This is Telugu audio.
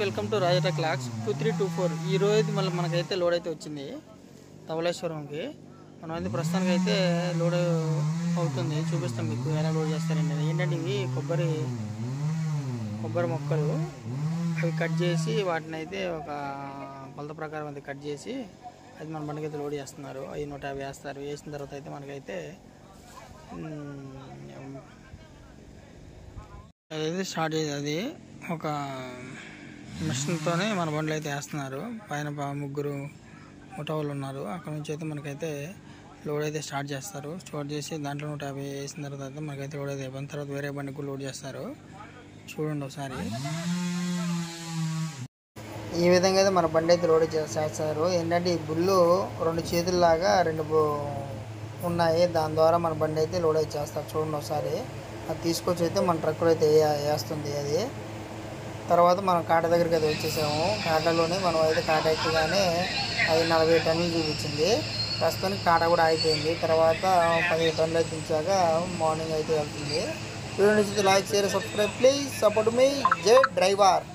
Welcome to రాజట clocks 2324. ఈ రోజు మళ్ళీ మనకైతే లోడ్ అయితే వచ్చింది ధవళేశ్వరంకి. మనం అయితే ప్రస్తుతానికి అయితే లోడ్ అవుతుంది, చూపిస్తాం మీకు ఎలా లోడ్ చేస్తారండి. ఏంటంటే ఇవి కొబ్బరి మొక్కలు, అవి కట్ చేసి వాటిని అయితే ఒక కొలత ప్రకారం అయితే కట్ చేసి అది మన బండికి అయితే లోడ్ చేస్తున్నారు. అవి 150 వేస్తారు. వేసిన తర్వాత అయితే మనకైతే అదైతే స్టార్ట్ చేసి అది ఒక మిషన్తోనే మన బండ్లు అయితే వేస్తున్నారు. పైన ముగ్గురు ముఠావులు ఉన్నారు. అక్కడ నుంచి అయితే మనకైతే లోడ్ అయితే స్టార్ట్ చేస్తారు. స్టార్ట్ చేసి దాంట్లో 150 వేసిన తర్వాత మనకైతే లోడ్ అయితే అయిపోయిన తర్వాత వేరే బండికి లోడ్ చేస్తారు. చూడండి ఒకసారి. ఈ విధంగా అయితే మన బండి అయితే లోడ్ చేస్తారు. ఏంటంటే ఈ బుల్లు 2 చేతుల్లాగా 2 ఉన్నాయి. దాని ద్వారా మన బండి అయితే లోడ్ అయితే చేస్తారు. చూడండి ఒకసారి. అది తీసుకొచ్చి అయితే మన ట్రక్కులో అయితే వేస్తుంది. అది తర్వాత మనం కాట దగ్గరికి అయితే వచ్చేసాము. కాటలోనే మనం అయితే కాట ఎక్కగానే అది 40 టన్నులు చూపించింది. ప్రస్తుతానికి కాట కూడా అయిపోయింది. తర్వాత 15 టన్నులు అయితే ఇచ్చాక మార్నింగ్ అయితే వెళ్తుంది. వీడియో నుంచి like, share, subscribe please support మీ. జై డ్రైవర్.